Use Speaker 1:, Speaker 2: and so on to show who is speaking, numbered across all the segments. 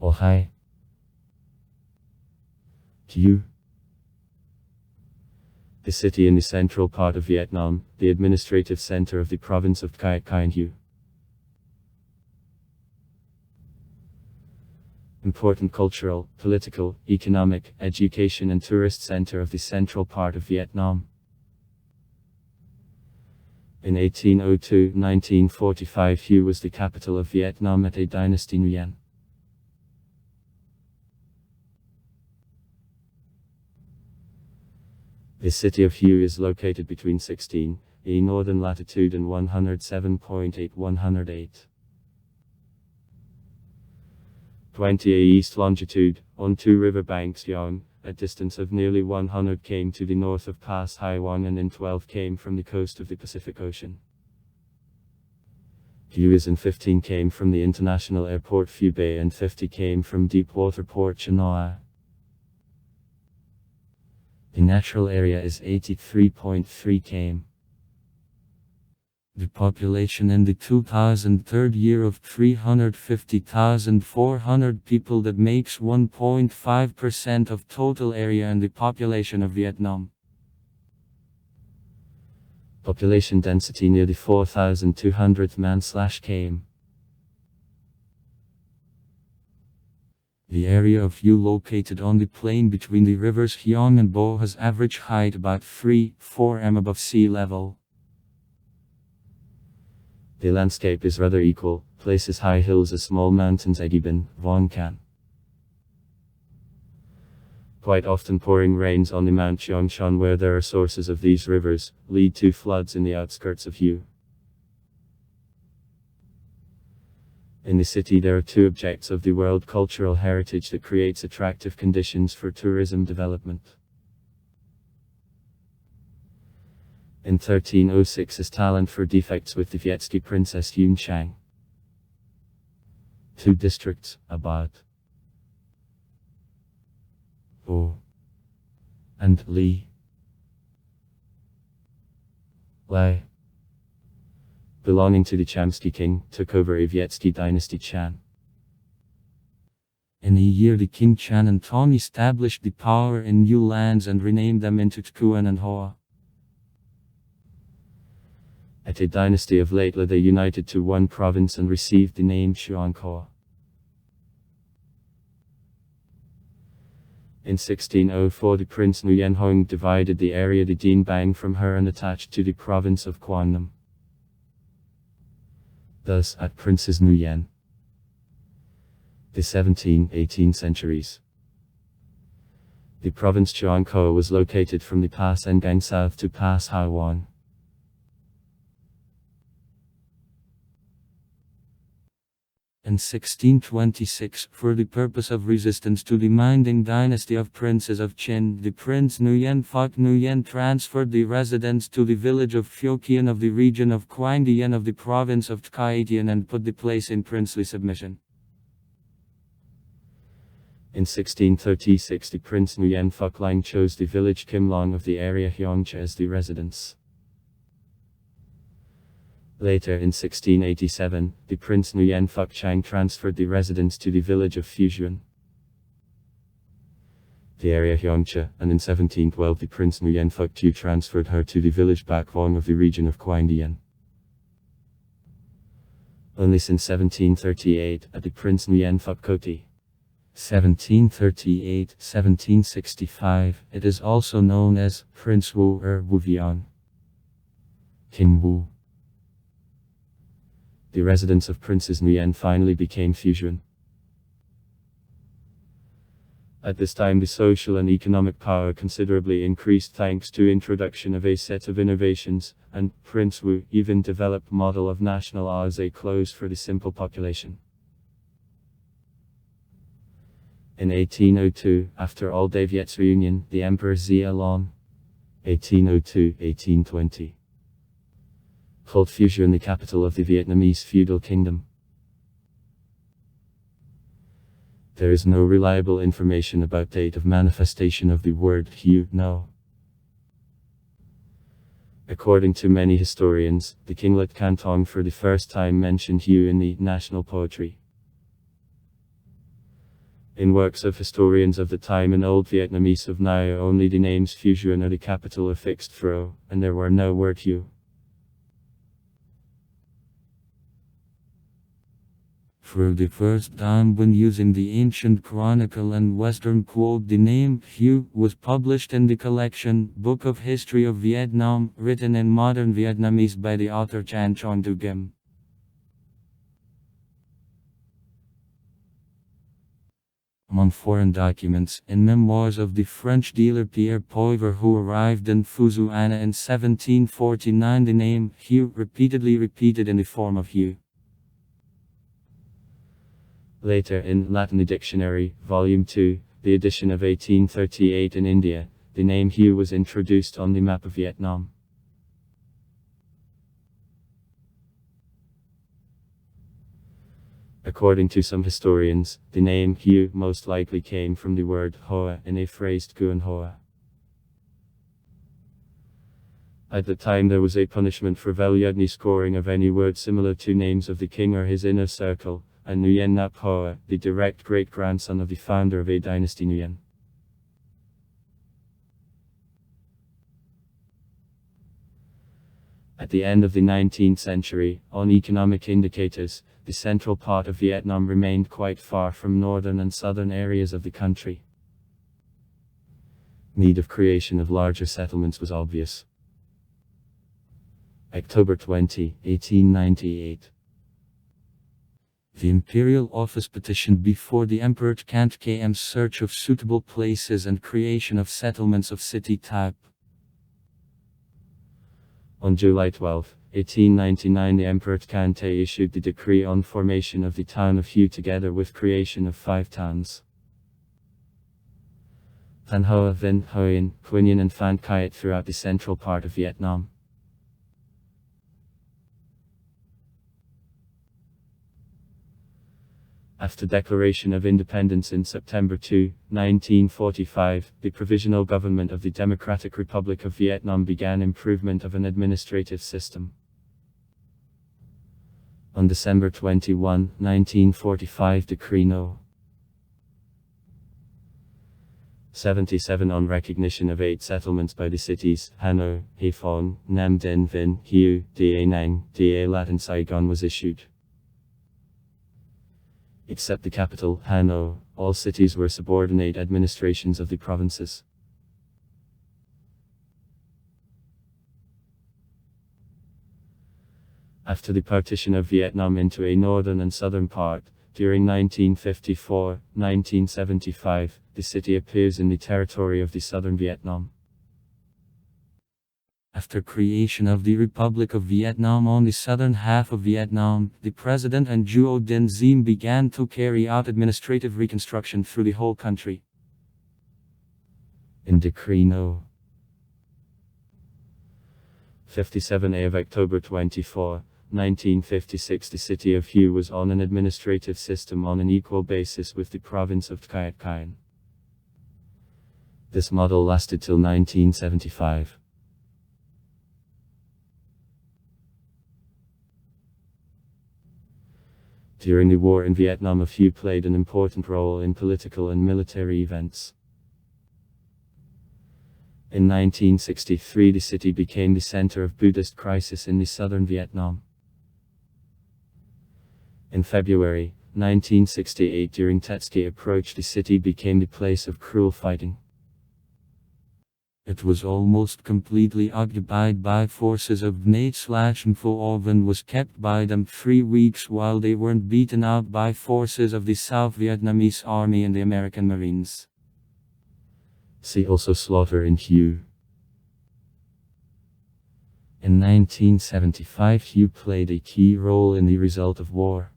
Speaker 1: or Hue. Hue. The city in the central part of Vietnam, the administrative center of the province of Quang Quang Hue. Important cultural, political, economic, education and tourist center of the central part of Vietnam. In 1802-1945 Hue was the capital of Vietnam at a dynasty Nguyen. The city of Hue is located between 16 northern latitude and 107.8-108. 20 east longitude, on two river banks Yang, a distance of nearly 100 km to the north of Pass Hai Wang and in 12 km from the coast of the Pacific Ocean. Hue is in 15 km from the international airport Phu Bay and 50 km from deepwater port Chanoa. The natural area is 83.3 km. The population in the 2003 year of 350,400 people, that makes 1.5% of total area and the population of Vietnam. Population density near the 4,200th man/km. The area of Hue, located on the plain between the rivers Hyong and Bo, has average height about 3-4 m above sea level. The landscape is rather equal, places high hills as small mountains Agibin, Vong Can. Quite often pouring rains on the Mount Chongshan, where there are sources of these rivers, lead to floods in the outskirts of Hue. In the city there are two objects of the World Cultural Heritage that creates attractive conditions for tourism development. In 1306 his talent for defects with the Vietski princess Yun Chang. Two districts, about O and Li Lai, belonging to the Chamsky king, took over a Vietski dynasty Chan. In a year the King Chan and Tong established the power in new lands and renamed them into Thuan and Hoa. At a dynasty of Latla they united to one province and received the name Xuan Hoa. In 1604 the Prince Nguyen Hong divided the area de Dien Bang from her and attached to the province of Quang Nam. Thus, at Princes Nguyen, the 17-18 centuries, the province Chuang Ko was located from the Pass Ngang south to Pass Hai Wang. In 1626, for the purpose of resistance to the Minding dynasty of princes of Qin, the Prince Nguyen Phuc Nguyen transferred the residence to the village of Pho Kien of the region of Quang Dien of the province of Cai Tien and put the place in princely submission. In 1636 the Prince Nguyen Phuc Lang chose the village Kim Long of the area Hyongcha as the residence. Later in 1687, the Prince Nguyen Phuc Chang transferred the residence to the village of Fujian, the area Hyongcha, and in 1712 the Prince Nguyen Phuc Tu transferred her to the village Bac Vong of the region of Quang Dien. Only since 1738, at the Prince Nguyen Phuc Koti, 1738-1765, it is also known as Prince Wu Wu Vian, King Wu. The residence of Princes Nguyen finally became Fujian. At this time the social and economic power considerably increased thanks to introduction of a set of innovations, and Prince Wu even developed model of national as a clothes for the simple population. In 1802, after all day Viet's reunion, the Emperor Zia Long, 1802-1820, called Fujian the capital of the Vietnamese feudal kingdom. There is no reliable information about date of manifestation of the word Hue no. According to many historians, the kinglet Cantong for the first time mentioned Hue in the national poetry. In works of historians of the time in Old Vietnamese of now, only the names Phu Duan are the capital affixed fro, and there were no word Hue. For the first time when using the ancient chronicle and Western quote, the name Hue was published in the collection Book of History of Vietnam, written in modern Vietnamese by the author Chan Chon Du Gim. Among foreign documents, in memoirs of the French dealer Pierre Poivre, who arrived in Fuzuana in 1749, the name Hue repeatedly repeated in the form of Hue. Later, in Latin Dictionary, Volume 2, the edition of 1838 in India, the name Hue was introduced on the map of Vietnam. According to some historians, the name Hue most likely came from the word Hoa in a phrase Nguyen Hoa. At the time there was a punishment for valiantly scoring of any word similar to names of the king or his inner circle, and Nguyen Nap Hoa, the direct great-grandson of the founder of a dynasty Nguyen. At the end of the 19th century, on economic indicators, the central part of Vietnam remained quite far from northern and southern areas of the country. Need of creation of larger settlements was obvious. October 20, 1898. The Imperial Office petitioned before the Emperor Kant KM's search of suitable places and creation of settlements of city type. On July 12, 1899, the Emperor Kante issued the decree on formation of the town of Hue together with creation of 5 towns: Than Hoa, Vinh, Hoien, Quy Nhon and Phan Kiet throughout the central part of Vietnam. After declaration of independence in September 2, 1945, the Provisional Government of the Democratic Republic of Vietnam began improvement of an administrative system. On December 21, 1945, Decree No. 77 on recognition of 8 settlements by the cities, Hanoi, Haiphong, Nam Dinh Vinh, Hue, Da Nang, Da Lat and Saigon was issued. Except the capital, Hanoi, all cities were subordinate administrations of the provinces. After the partition of Vietnam into a northern and southern part, during 1954-1975, the city appears in the territory of the southern Vietnam. After creation of the Republic of Vietnam on the southern half of Vietnam, the President and Duo Dinh Diem began to carry out administrative reconstruction through the whole country. In Decree No. 57A of October 24, 1956, the city of Hue was on an administrative system on an equal basis with the province of Kiet Kien. This model lasted till 1975. During the war in Vietnam, Hue played an important role in political and military events. In 1963, the city became the center of Buddhist crisis in the southern Vietnam. In February 1968, during Tet Khae approach, the city became the place of cruel fighting. It was almost completely occupied by forces of Nate/Mpho and was kept by them 3 weeks while they weren't beaten out by forces of the South Vietnamese Army and the American Marines. See also slaughter in Hue. In 1975, Hue played a key role in the result of war.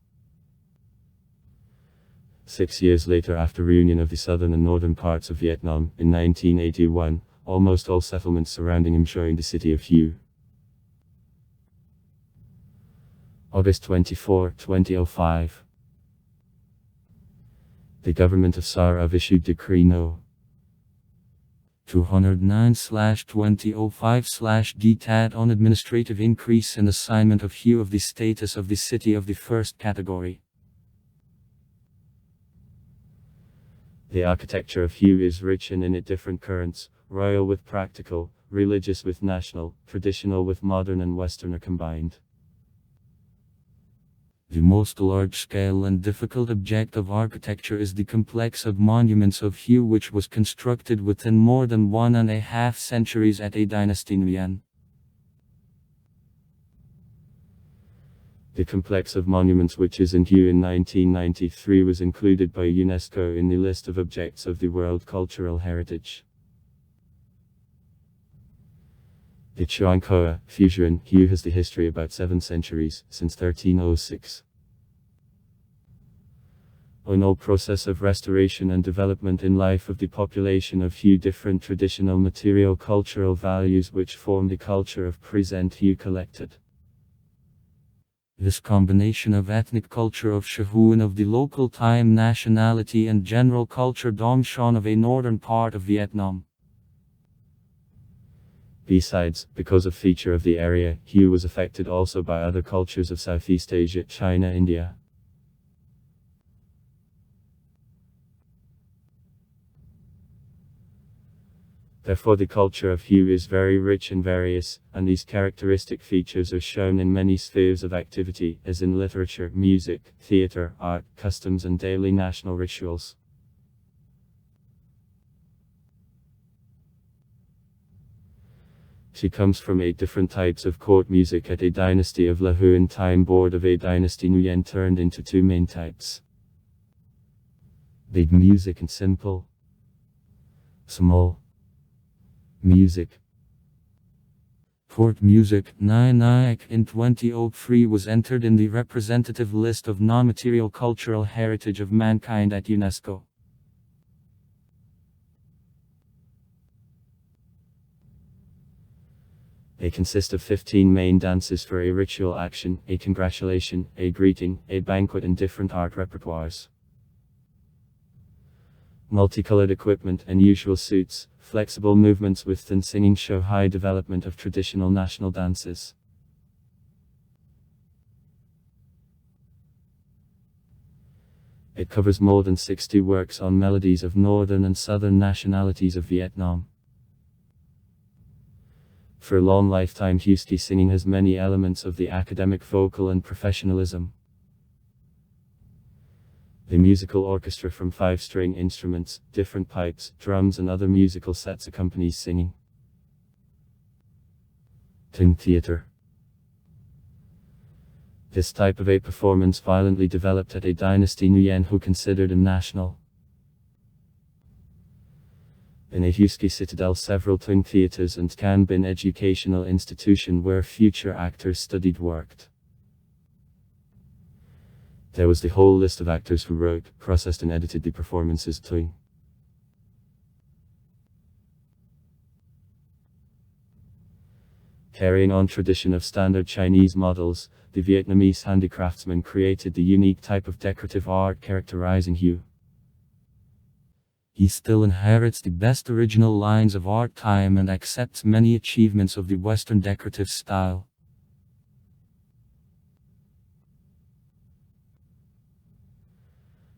Speaker 1: 6 years later, after reunion of the southern and northern parts of Vietnam, in 1981, almost all settlements surrounding him joined the city of Hue. August 24, 2005. The government of Sarav issued Decree No. 209/2005/DTAT on administrative increase and assignment of Hue of the status of the city of the first category. The architecture of Hue is rich and in its different currents, royal with practical, religious with national, traditional with modern and Western are combined. The most large-scale and difficult object of architecture is the complex of monuments of Hue, which was constructed within more than 1.5 centuries at a dynasty Nguyen. The complex of monuments, which is in Hue in 1993, was included by UNESCO in the list of objects of the World Cultural Heritage. The Chuang Koa, Fujian, Hue has the history about 7 centuries, since 1306. On all process of restoration and development in life of the population of Hue, different traditional material cultural values which form the culture of present Hue collected. This combination of ethnic culture of Shahuan of the local time nationality and general culture Dong Shan of a northern part of Vietnam. Besides, because of feature of the area, Hue was affected also by other cultures of Southeast Asia, China, India. Therefore the culture of Hue is very rich and various, and these characteristic features are shown in many spheres of activity, as in literature, music, theater, art, customs and daily national rituals. She comes from 8 different types of court music at a dynasty of La Huan time board of a dynasty Nguyen turned into 2 main types. Big music and simple. Small music. Court music, Nyanak in 2003 was entered in the representative list of non-material cultural heritage of mankind at UNESCO. They consist of 15 main dances for a ritual action, a congratulation, a greeting, a banquet and different art repertoires. Multicolored equipment, unusual suits, flexible movements with thin singing show high development of traditional national dances. It covers more than 60 works on melodies of northern and southern nationalities of Vietnam. For a long lifetime, Hue singing has many elements of the academic vocal and professionalism. The musical orchestra from 5-string instruments, different pipes, drums and other musical sets accompanies singing. Tung theater. This type of a performance violently developed at a dynasty Nguyen who considered a national. In a Hue citadel several Tung theaters and Can Bin educational institution where future actors studied worked. There was the whole list of actors who wrote, processed and edited the performances Tung. Carrying on tradition of standard Chinese models, the Vietnamese handicraftsmen created the unique type of decorative art characterizing Hue. He still inherits the best original lines of art time and accepts many achievements of the Western decorative style.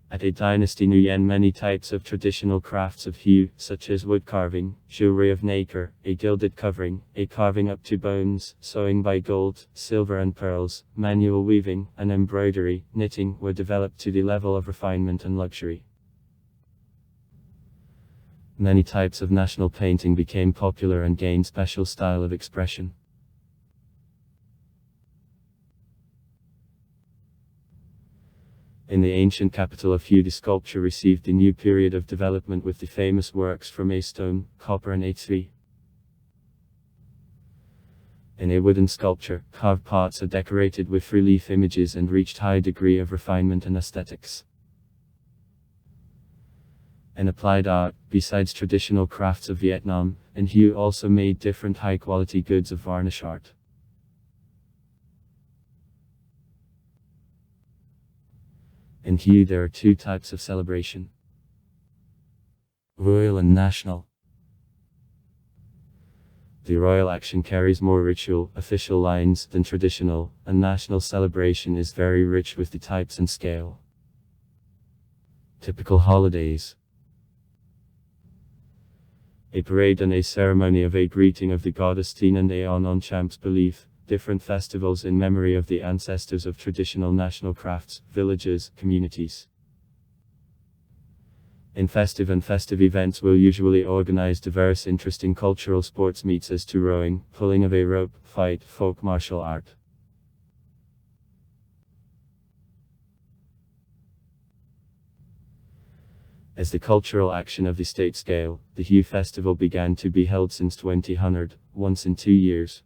Speaker 1: At a dynasty Nguyen, many types of traditional crafts of Hue, such as wood carving, jewelry of nacre, a gilded covering, a carving up to bones, sewing by gold, silver and pearls, manual weaving, and embroidery, knitting, were developed to the level of refinement and luxury. Many types of national painting became popular and gained special style of expression. In the ancient capital of Hue, the sculpture received the new period of development with the famous works from a stone, copper and a. In a wooden sculpture, carved parts are decorated with relief images and reached high degree of refinement and aesthetics. In applied art, besides traditional crafts of Vietnam, and Hue also made different high-quality goods of varnish art. In Hue there are 2 types of celebration: royal and national. The royal action carries more ritual, official lines than traditional, and national celebration is very rich with the types and scale. Typical holidays. A parade and a ceremony of a greeting of the goddess Teen and a on Champs belief, different festivals in memory of the ancestors of traditional national crafts, villages, communities. In festive and festive events will usually organize diverse interesting cultural sports meets as to rowing, pulling of a rope, fight, folk martial art. As the cultural action of the state scale, the Hue Festival began to be held since 2000, once in 2 years.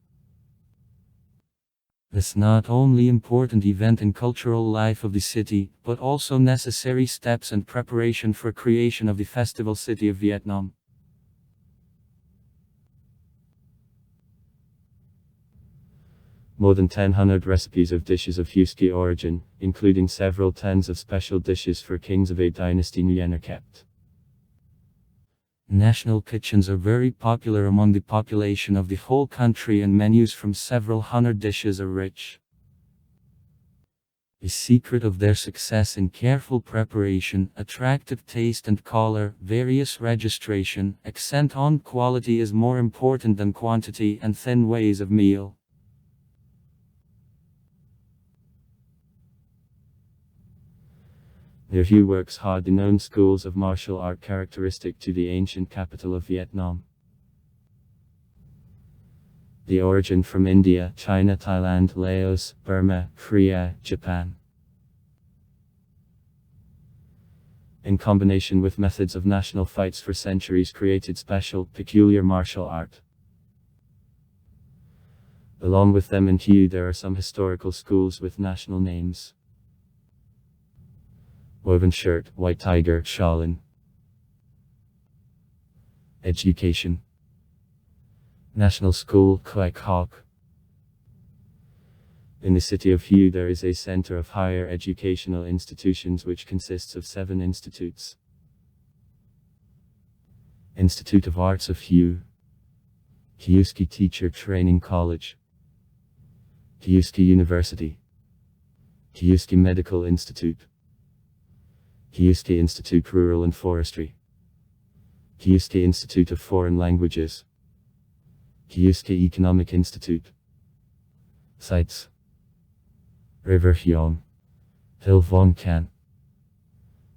Speaker 1: This not only important event in cultural life of the city, but also necessary steps and preparation for creation of the festival city of Vietnam. More than 1,000 recipes of dishes of Hue origin, including several tens of special dishes for kings of a dynasty Nguyen are kept. National kitchens are very popular among the population of the whole country and menus from several hundred dishes are rich. The secret of their success in careful preparation, attractive taste and color, various registration, accent on quality is more important than quantity and thin ways of meal. Their Hue works hard the known schools of martial art characteristic to the ancient capital of Vietnam. The origin from India, China, Thailand, Laos, Burma, Korea, Japan. In combination with methods of national fights for centuries created special, peculiar martial art. Along with them in Hue there are some historical schools with national names. Woven shirt, white tiger, Shaolin. Education. National School, Quack Hawk. In the city of Hue there is a center of higher educational institutions which consists of 7 institutes. Institute of Arts of Hue. Hueski Teacher Training College. Hueski University. Hueski Medical Institute. Hueski Institute Rural and Forestry. Hueski Institute of Foreign Languages. Hueski Economic Institute. Sites. River Huong. Hill Von Can.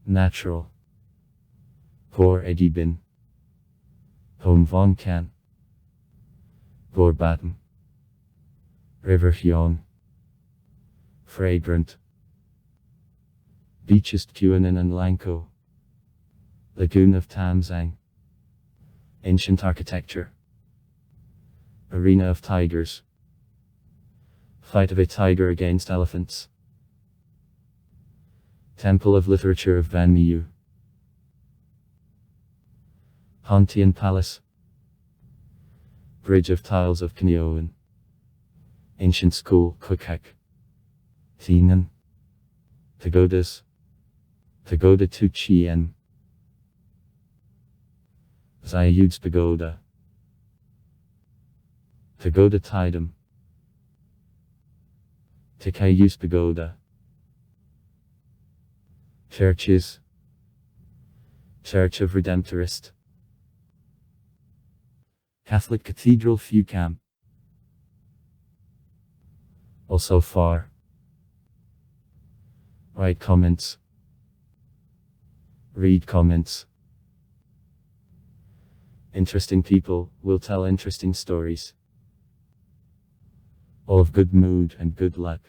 Speaker 1: Natural. Hor Edi Bin. Home Von Can. Gor Batten. River Huong. Fragrant. Beaches Cuanan and Langko. Lagoon of Tamzang. Ancient Architecture. Arena of Tigers. Fight of a tiger against elephants. Temple of Literature of Van Miu. Hontian Palace. Bridge of Tiles of Knyoan. Ancient School, Kukak. Thienan. Pagodas. Pagoda Tu Chien. Zayud's Pagoda. Pagoda Tidum. Tikayus Pagoda. Churches. Church of Redemptorist. Catholic Cathedral Fucam. Also far. Write comments. Read comments. Interesting people will tell interesting stories. All of good mood and good luck.